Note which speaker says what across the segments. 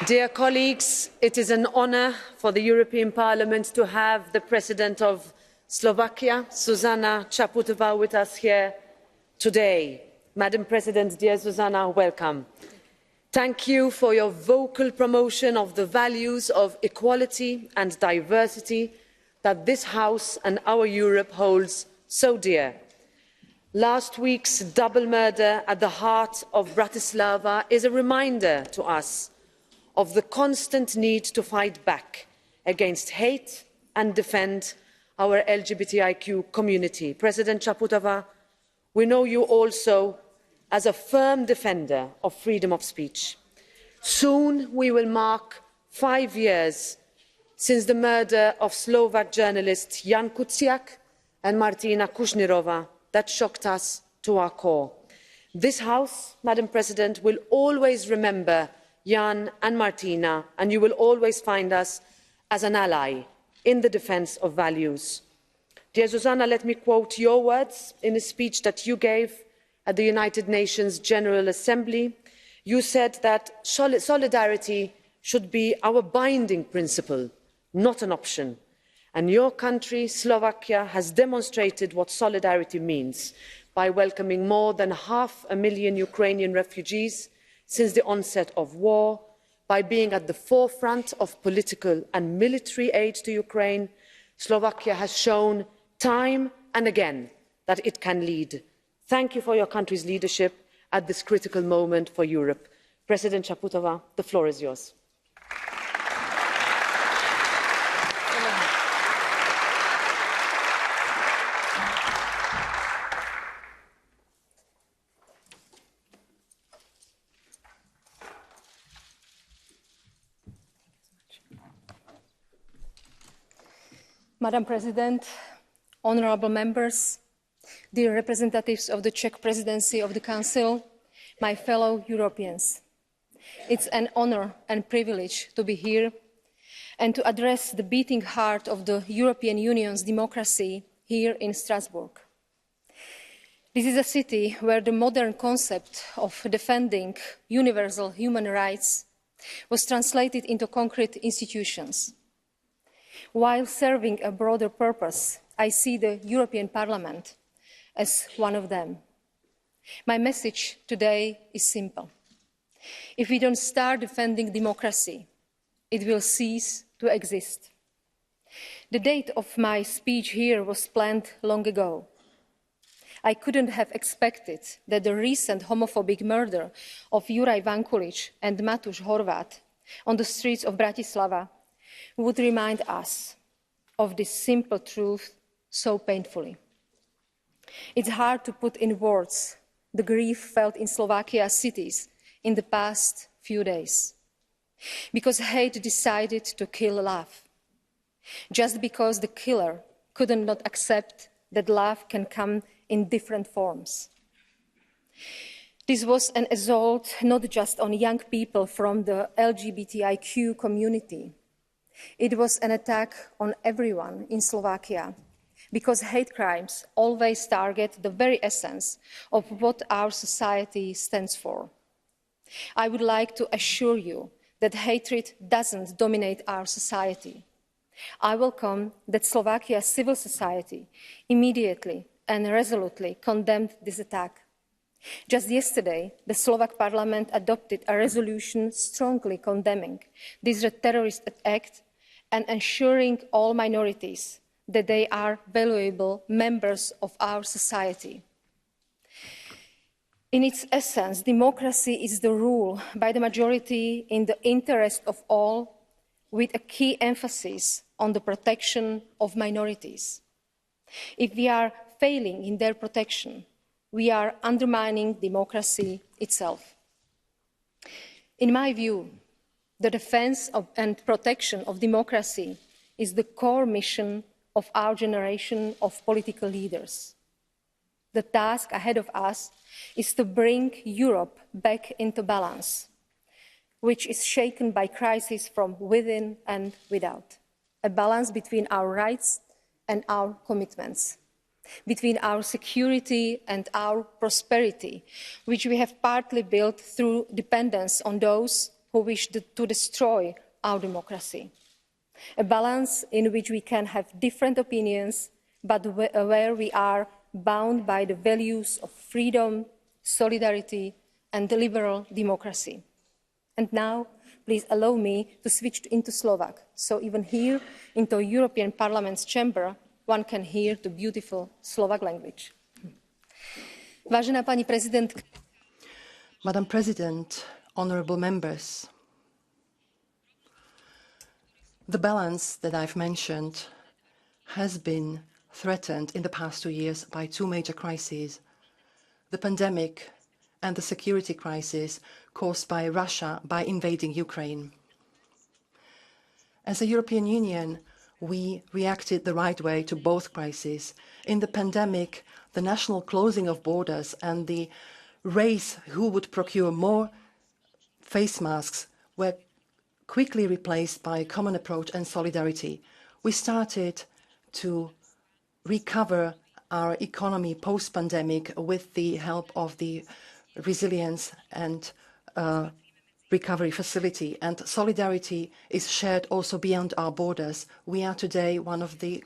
Speaker 1: Dear colleagues, it is an honour for the European Parliament to have the President of Slovakia, Zuzana Čaputová, with us here today. Madam President, dear Zuzana, welcome. Thank you for your vocal promotion of the values of equality and diversity that this House and our Europe holds so dear. Last week's double murder at the heart of Bratislava is a reminder to us of the constant need to fight back against hate and defend our LGBTIQ community. President Čaputová, we know you also as a firm defender of freedom of speech. Soon we will mark 5 years since the murder of Slovak journalists Jan Kuciak and Martina Kušnirova that shocked us to our core. This House, Madam President, will always remember Jan and Martina, and you will always find us as an ally in the defence of values. Dear Zuzana, let me quote your words in a speech that you gave at the United Nations General Assembly. You said that solidarity should be our binding principle, not an option. And your country, Slovakia, has demonstrated what solidarity means by welcoming more than 500,000 Ukrainian refugees since the onset of war, by being at the forefront of political and military aid to Ukraine. Slovakia has shown time and again that it can lead. Thank you for your country's leadership at this critical moment for Europe. President Čaputová, the floor is yours.
Speaker 2: Madam President, honourable members, dear representatives of the Czech presidency of the Council, my fellow Europeans. It's an honour and privilege to be here and to address the beating heart of the European Union's democracy here in Strasbourg. This is a city where the modern concept of defending universal human rights was translated into concrete institutions. While serving a broader purpose, I see the European Parliament as one of them. My message today is simple. If we don't start defending democracy, it will cease to exist. The date of my speech here was planned long ago. I couldn't have expected that the recent homophobic murder of Juraj Vankulić and Matúš Horváth on the streets of Bratislava would remind us of this simple truth so painfully. It's hard to put in words the grief felt in Slovakia's cities in the past few days, because hate decided to kill love, just because the killer could not accept that love can come in different forms. This was an assault not just on young people from the LGBTIQ community. It was an attack on everyone in Slovakia, because hate crimes always target the very essence of what our society stands for. I would like to assure you that hatred doesn't dominate our society. I welcome that Slovakia's civil society immediately and resolutely condemned this attack. Just yesterday, the Slovak Parliament adopted a resolution strongly condemning this terrorist act and ensuring all minorities that they are valuable members of our society. In its essence, democracy is the rule by the majority in the interest of all, with a key emphasis on the protection of minorities. If we are failing in their protection, we are undermining democracy itself. In my view, the defence and protection of democracy is the core mission of our generation of political leaders. The task ahead of us is to bring Europe back into balance, which is shaken by crises from within and without. A balance between our rights and our commitments, between our security and our prosperity, which we have partly built through dependence on those who wish to destroy our democracy. A balance in which we can have different opinions, but where we are bound by the values of freedom, solidarity, and liberal democracy. And now, please allow me to switch into Slovak, so even here, into European Parliament's chamber, one can hear the beautiful Slovak language. Vážená pani prezidentka.
Speaker 3: Madam President, honourable members, the balance that I've mentioned has been threatened in the past 2 years by two major crises, the pandemic and the security crisis caused by Russia by invading Ukraine. As a European Union, we reacted the right way to both crises. In the pandemic, the national closing of borders and the race who would procure more face masks were quickly replaced by a common approach and solidarity. We started to recover our economy post-pandemic with the help of the resilience and recovery facility, and solidarity is shared also beyond our borders. We are today one of the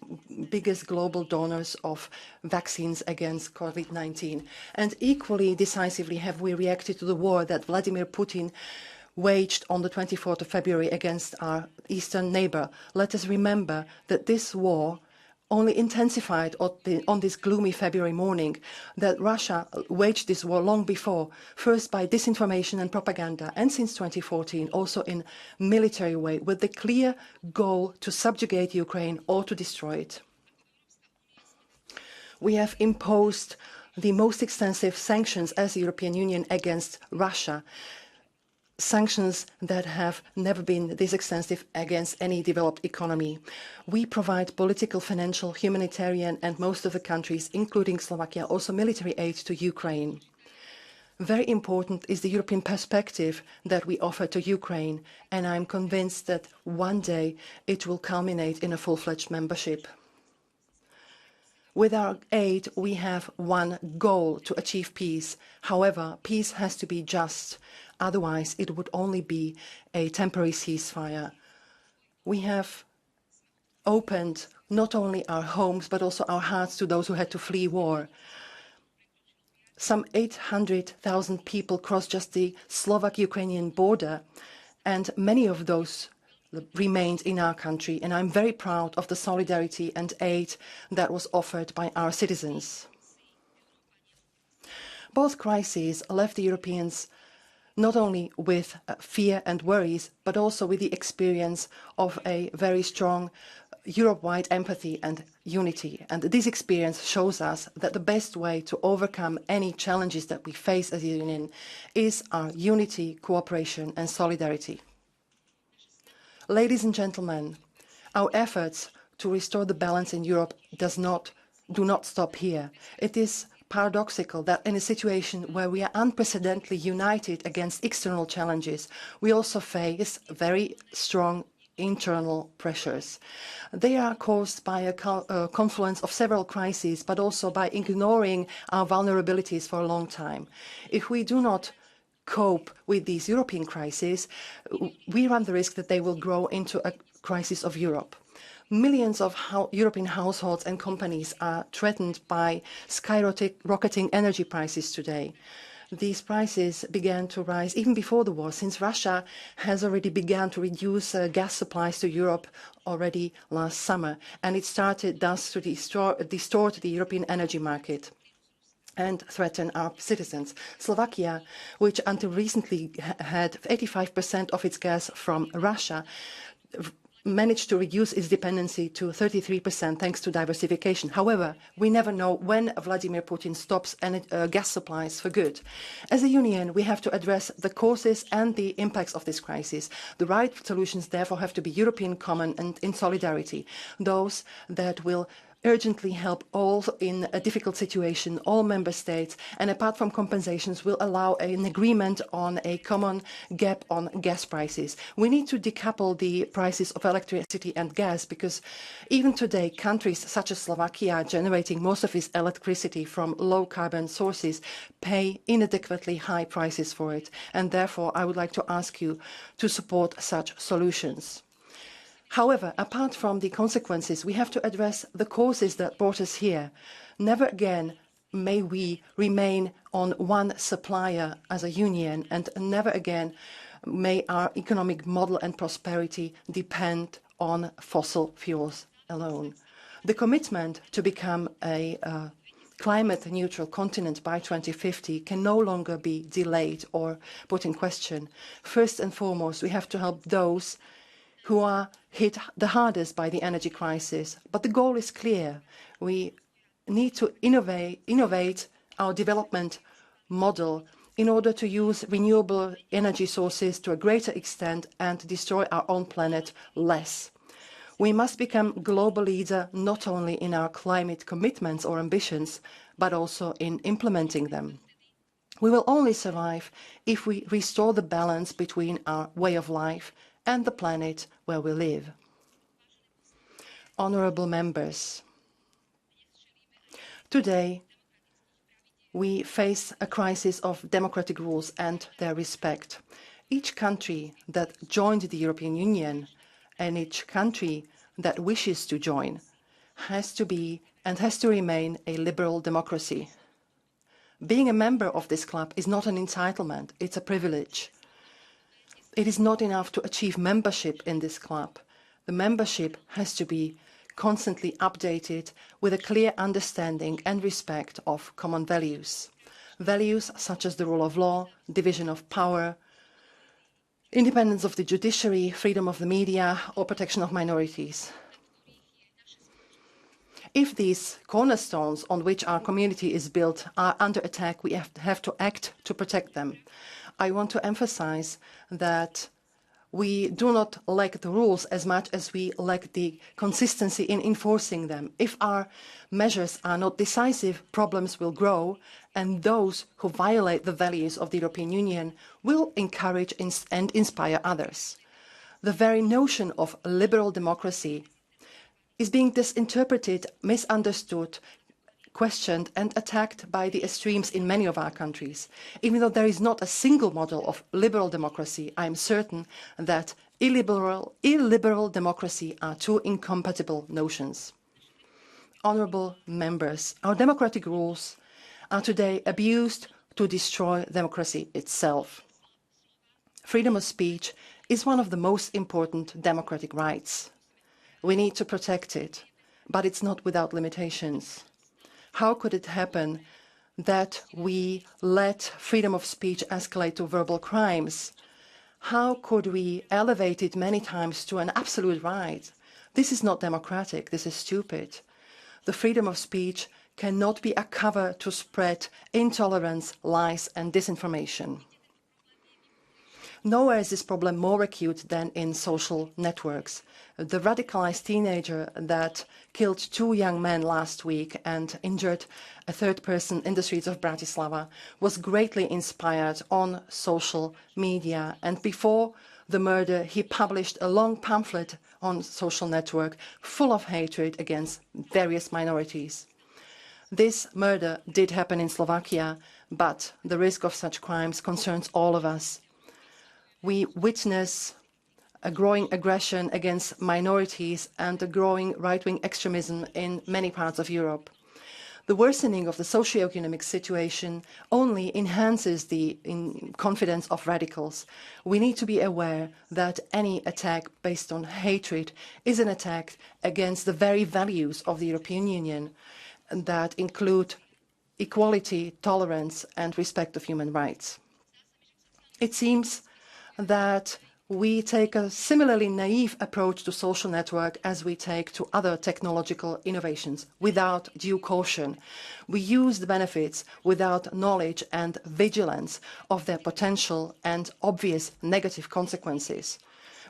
Speaker 3: biggest global donors of vaccines against COVID-19, and equally decisively have we reacted to the war that Vladimir Putin waged on the 24th of February against our eastern neighbour. Let us remember that this war only intensified on this gloomy February morning, that Russia waged this war long before, first by disinformation and propaganda, and since 2014 also in military way, with the clear goal to subjugate Ukraine or to destroy it. We have imposed the most extensive sanctions as the European Union against Russia, sanctions that have never been this extensive against any developed economy. We provide political, financial, humanitarian, and most of the countries, including Slovakia, also military aid to Ukraine. Very important is the European perspective that we offer to Ukraine, and I'm convinced that one day it will culminate in a full-fledged membership. With our aid, we have one goal: to achieve peace. However, peace has to be just. Otherwise, it would only be a temporary ceasefire. We have opened not only our homes, but also our hearts to those who had to flee war. Some 800,000 people crossed just the Slovak-Ukrainian border, and many of those remained in our country. And I'm very proud of the solidarity and aid that was offered by our citizens. Both crises left the Europeans not only with fear and worries, but also with the experience of a very strong Europe-wide empathy and unity. And this experience shows us that the best way to overcome any challenges that we face as a union is our unity, cooperation, and solidarity. Ladies and gentlemen, our efforts to restore the balance in Europe do not stop here. It is paradoxical that in a situation where we are unprecedentedly united against external challenges, we also face very strong internal pressures. They are caused by a confluence of several crises, but also by ignoring our vulnerabilities for a long time. If we do not cope with these European crises, we run the risk that they will grow into a crisis of Europe. Millions of European households and companies are threatened by skyrocketing energy prices today. These prices began to rise even before the war, since Russia has already begun to reduce gas supplies to Europe already last summer, and it started thus to distort the European energy market and threaten our citizens. Slovakia, which until recently had 85% of its gas from Russia, managed to reduce its dependency to 33% thanks to diversification. However, we never know when Vladimir Putin stops gas supplies for good. As a union, we have to address the causes and the impacts of this crisis. The right solutions, therefore, have to be European, common, and in solidarity. Those that will urgently help all in a difficult situation, all member states, and apart from compensations, will allow an agreement on a common gap on gas prices. We need to decouple the prices of electricity and gas because even today, countries such as Slovakia, generating most of its electricity from low-carbon sources, pay inadequately high prices for it. And therefore, I would like to ask you to support such solutions. However, apart from the consequences, we have to address the causes that brought us here. Never again may we remain on one supplier as a union, and never again may our economic model and prosperity depend on fossil fuels alone. The commitment to become a climate-neutral continent by 2050 can no longer be delayed or put in question. First and foremost, we have to help those who are hit the hardest by the energy crisis. But the goal is clear. We need to innovate our development model in order to use renewable energy sources to a greater extent and destroy our own planet less. We must become global leader not only in our climate commitments or ambitions, but also in implementing them. We will only survive if we restore the balance between our way of life and the planet where we live. Honourable members, today we face a crisis of democratic rules and their respect. Each country that joined the European Union and each country that wishes to join has to be and has to remain a liberal democracy. Being a member of this club is not an entitlement, it's a privilege. It is not enough to achieve membership in this club. The membership has to be constantly updated with a clear understanding and respect of common values. Values such as the rule of law, division of power, independence of the judiciary, freedom of the media, or protection of minorities. If these cornerstones on which our community is built are under attack, we have to act to protect them. I want to emphasize that we do not lack the rules as much as we lack the consistency in enforcing them. If our measures are not decisive, problems will grow, and those who violate the values of the European Union will encourage and inspire others. The very notion of liberal democracy is being misinterpreted, misunderstood, questioned and attacked by the extremes in many of our countries. Even though there is not a single model of liberal democracy, I am certain that illiberal democracy are two incompatible notions. Honourable members, our democratic rules are today abused to destroy democracy itself. Freedom of speech is one of the most important democratic rights. We need to protect it, but it's not without limitations. How could it happen that we let freedom of speech escalate to verbal crimes? How could we elevate it many times to an absolute right? This is not democratic, this is stupid. The freedom of speech cannot be a cover to spread intolerance, lies and disinformation. Nowhere is this problem more acute than in social networks. The radicalized teenager that killed 2 young men last week and injured a 3rd person in the streets of Bratislava was greatly inspired on social media. And before the murder, he published a long pamphlet on social network full of hatred against various minorities. This murder did happen in Slovakia, but the risk of such crimes concerns all of us. We witness a growing aggression against minorities and a growing right-wing extremism in many parts of Europe. The worsening of the socio-economic situation only enhances the confidence of radicals. We need to be aware that any attack based on hatred is an attack against the very values of the European Union that include equality, tolerance and respect of human rights. It seems that we take a similarly naive approach to social network as we take to other technological innovations without due caution. We use the benefits without knowledge and vigilance of their potential and obvious negative consequences.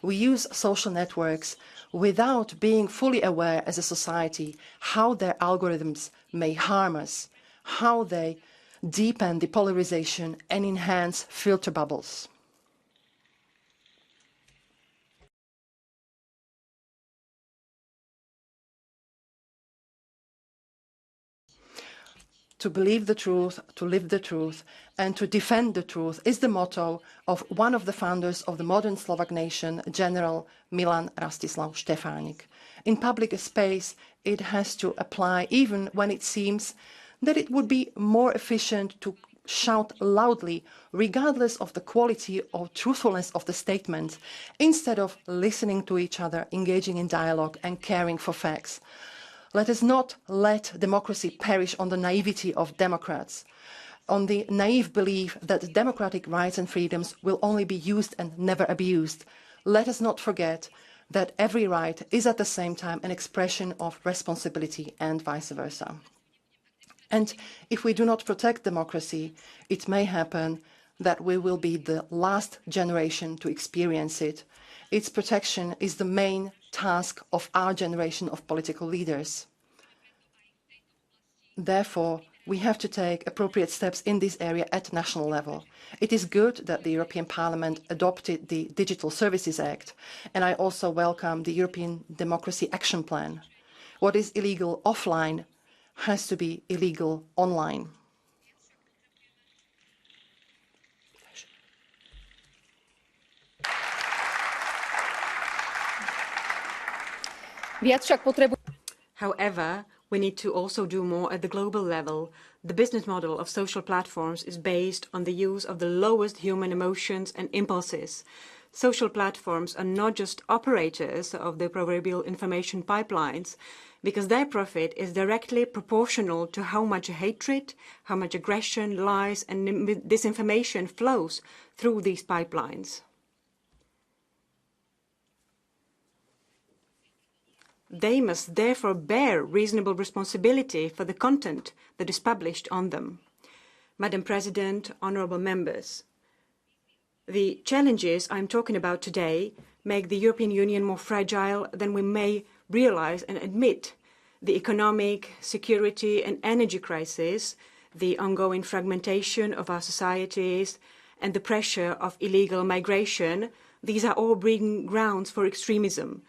Speaker 3: We use social networks without being fully aware as a society how their algorithms may harm us, how they deepen the polarization and enhance filter bubbles. To believe the truth, to live the truth, and to defend the truth is the motto of one of the founders of the modern Slovak nation, General Milan Rastislav Štefánik. In public space, it has to apply even when it seems that it would be more efficient to shout loudly, regardless of the quality or truthfulness of the statement, instead of listening to each other, engaging in dialogue, and caring for facts. Let us not let democracy perish on the naivety of Democrats, on the naive belief that democratic rights and freedoms will only be used and never abused. Let us not forget that every right is at the same time an expression of responsibility and vice versa. And if we do not protect democracy, it may happen that we will be the last generation to experience it. Its protection is the main task of our generation of political leaders. Therefore, we have to take appropriate steps in this area at national level. It is good that the European Parliament adopted the Digital Services Act, and I also welcome the European Democracy Action Plan. What is illegal offline has to be illegal online.
Speaker 4: However, we need to also do more at the global level. The business model of social platforms is based on the use of the lowest human emotions and impulses. Social platforms are not just operators of the proverbial information pipelines, because their profit is directly proportional to how much hatred, how much aggression, lies, and disinformation flows through these pipelines. They must therefore bear reasonable responsibility for the content that is published on them. Madam President, honourable members, the challenges I'm talking about today make the European Union more fragile than we may realise and admit. The economic, security and energy crisis, the ongoing fragmentation of our societies, and the pressure of illegal migration, these are all breeding grounds for extremism.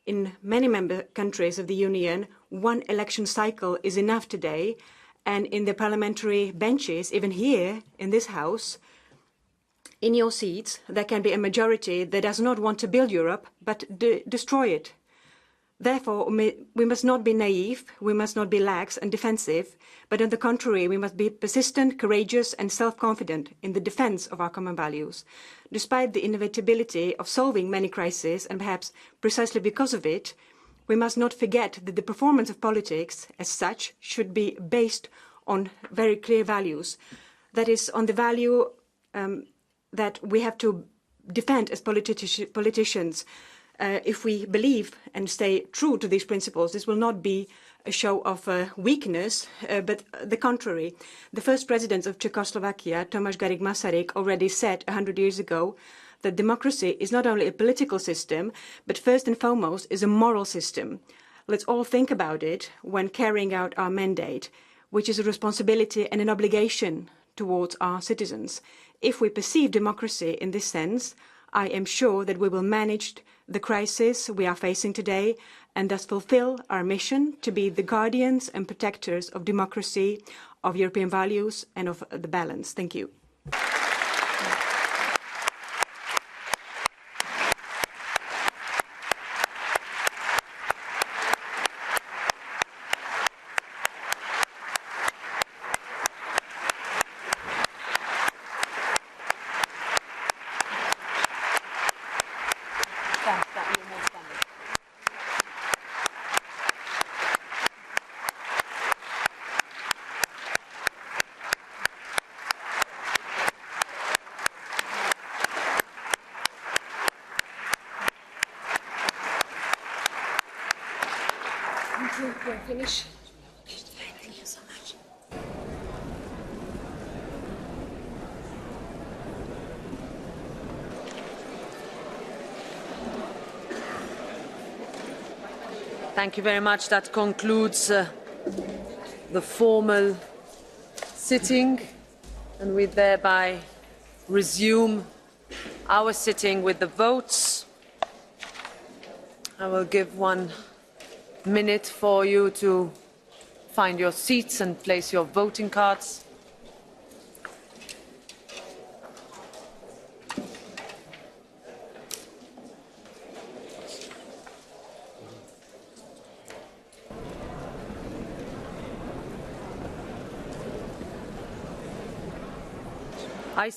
Speaker 4: In many member countries of the Union, one election cycle is enough today, and in the parliamentary benches, even here in this House, in your seats, there can be a majority that does not want to build Europe, but destroy it. Therefore, we must not be naive, we must not be lax and defensive, but on the contrary, we must be persistent, courageous and self-confident in the defence of our common values. Despite the inevitability of solving many crises, and perhaps precisely because of it, we must not forget that the performance of politics, as such, should be based on very clear values. That is, on the value that we have to defend as politicians. If we believe and stay true to these principles, this will not be a show of weakness, but the contrary. The first president of Czechoslovakia, Tomáš Garrigue Masaryk, already said 100 years ago that democracy is not only a political system, but first and foremost is a moral system. Let's all think about it when carrying out our mandate, which is a responsibility and an obligation towards our citizens. If we perceive democracy in this sense, I am sure that we will manage the crisis we are facing today and thus fulfill our mission to be the guardians and protectors of democracy, of European values and of the balance. Thank you.
Speaker 1: Finish.
Speaker 4: Thank you so much.
Speaker 1: Thank you very much. That concludes the formal sitting, and we thereby resume our sitting with the votes. I will give 1 minute for you to find your seats and place your voting cards. I